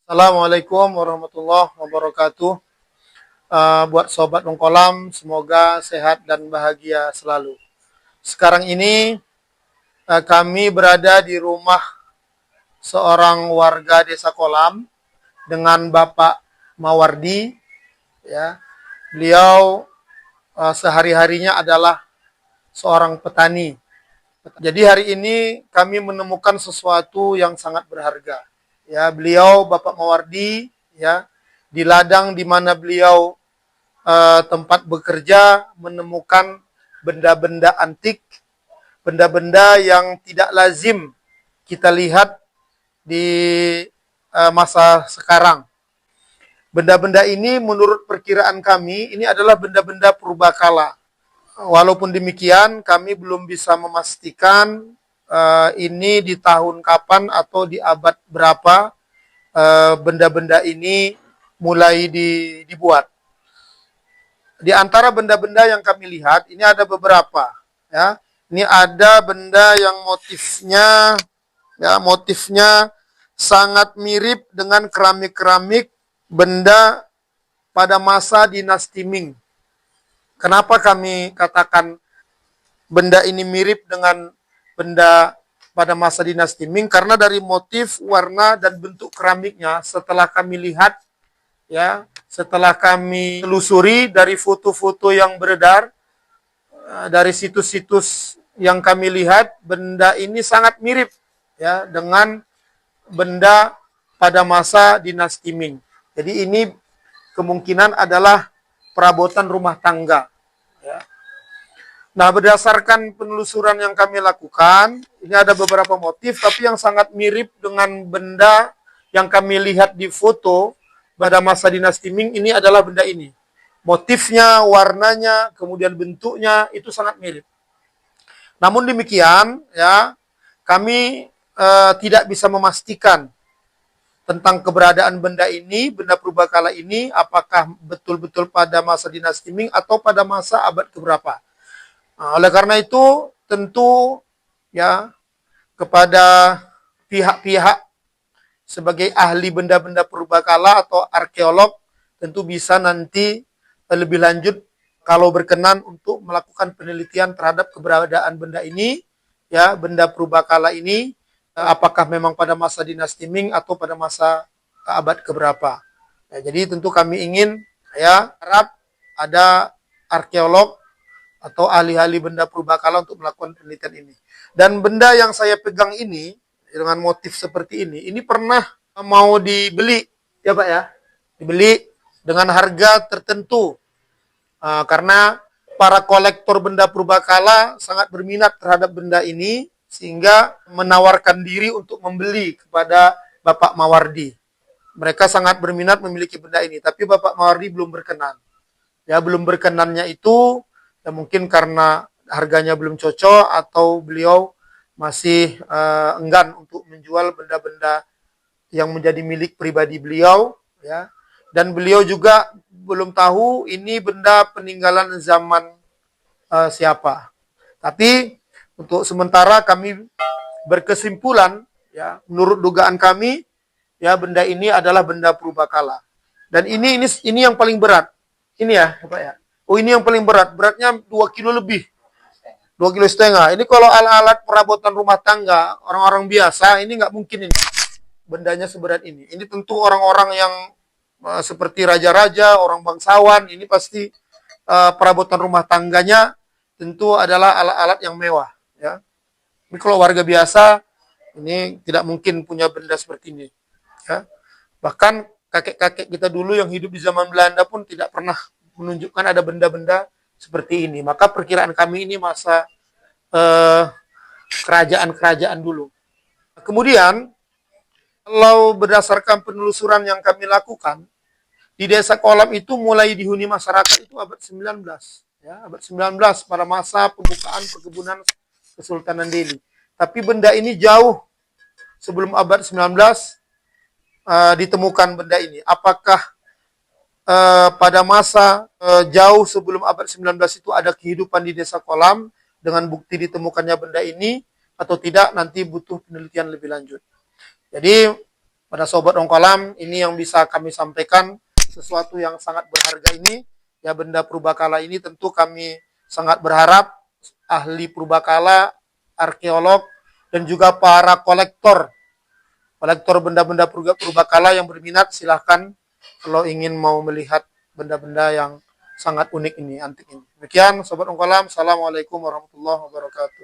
Assalamualaikum warahmatullahi wabarakatuh. Buat sobat Bengkolam, semoga sehat dan bahagia selalu. Sekarang ini kami berada di rumah seorang warga Desa Kolam dengan Bapak Mawardi. Ya, beliau sehari-harinya adalah seorang petani. Jadi hari ini kami menemukan sesuatu yang sangat berharga. Ya, beliau Bapak Mawardi, ya, di ladang di mana beliau tempat bekerja menemukan benda-benda antik, benda-benda yang tidak lazim kita lihat di masa sekarang. Benda-benda ini menurut perkiraan kami ini adalah benda-benda purbakala. Walaupun demikian, kami belum bisa memastikan ini di tahun kapan atau di abad berapa benda-benda ini mulai dibuat. Di antara benda-benda yang kami lihat, ini ada beberapa. Ya, ini ada benda yang motifnya sangat mirip dengan keramik-keramik benda pada masa dinasti Ming. Kenapa kami katakan benda ini mirip dengan benda pada masa dinasti Ming? Karena dari motif, warna, dan bentuk keramiknya setelah kami lihat, ya, setelah kami telusuri dari foto-foto yang beredar, dari situs-situs yang kami lihat, benda ini sangat mirip, ya, dengan benda pada masa dinasti Ming. Jadi ini kemungkinan adalah perabotan rumah tangga. Ya. Nah, berdasarkan penelusuran yang kami lakukan, ini ada beberapa motif, tapi yang sangat mirip dengan benda yang kami lihat di foto pada masa dinasti Ming ini adalah benda ini. Motifnya, warnanya, kemudian bentuknya itu sangat mirip. Namun demikian, ya, kami tidak bisa memastikan tentang keberadaan benda ini, benda purbakala ini, apakah betul-betul pada masa dinasti Ming atau pada masa abad keberapa. Nah, oleh karena itu, tentu ya kepada pihak-pihak sebagai ahli benda-benda purbakala atau arkeolog, tentu bisa nanti lebih lanjut kalau berkenan untuk melakukan penelitian terhadap keberadaan benda ini, ya, benda purbakala ini, apakah memang pada masa dinasti Ming atau pada masa abad keberapa. Ya, jadi tentu kami ingin, ya, harap ada arkeolog atau ahli-ahli benda purbakala untuk melakukan penelitian ini. Dan benda yang saya pegang ini dengan motif seperti ini pernah mau dibeli, ya Pak ya, dibeli dengan harga tertentu karena para kolektor benda purbakala sangat berminat terhadap benda ini, sehingga menawarkan diri untuk membeli kepada Bapak Mawardi. Mereka sangat berminat memiliki benda ini, tapi Bapak Mawardi belum berkenan. Ya, belum berkenannya itu ya mungkin karena harganya belum cocok atau beliau masih enggan untuk menjual benda-benda yang menjadi milik pribadi beliau, ya. Dan beliau juga belum tahu ini benda peninggalan zaman siapa. Tapi untuk sementara kami berkesimpulan, ya, menurut dugaan kami, ya, benda ini adalah benda purbakala. Dan ini yang paling berat. Ini ya, Pak ya. Oh, ini yang paling berat. Beratnya 2 kilo lebih. 2,5 kilo. Ini kalau alat-alat perabotan rumah tangga, orang-orang biasa, ini nggak mungkin ini. Bendanya seberat ini. Ini tentu orang-orang yang seperti raja-raja, orang bangsawan, ini pasti perabotan rumah tangganya tentu adalah alat-alat yang mewah. Ya. Ini kalau warga biasa, ini tidak mungkin punya benda seperti ini. Ya. Bahkan kakek-kakek kita dulu yang hidup di zaman Belanda pun tidak pernah menunjukkan ada benda-benda seperti ini. Maka perkiraan kami ini masa kerajaan-kerajaan dulu. Kemudian, kalau berdasarkan penelusuran yang kami lakukan, di Desa Kolam itu mulai dihuni masyarakat itu abad 19. Ya, abad 19 pada masa pembukaan perkebunan Kesultanan Delhi. Tapi benda ini jauh sebelum abad 19 ditemukan benda ini. Apakah pada masa jauh sebelum abad 19 itu ada kehidupan di Desa Kolam dengan bukti ditemukannya benda ini atau tidak, nanti butuh penelitian lebih lanjut. Jadi Pada Sobat Ongkolam, ini yang bisa kami sampaikan, sesuatu yang sangat berharga ini, ya benda purbakala ini tentu kami sangat berharap ahli purbakala, arkeolog, dan juga para kolektor benda-benda purbakala yang berminat, silahkan kalau ingin mau melihat benda-benda yang sangat unik ini, antik ini. Demikian Sobat Ongkolam, Assalamualaikum warahmatullahi wabarakatuh.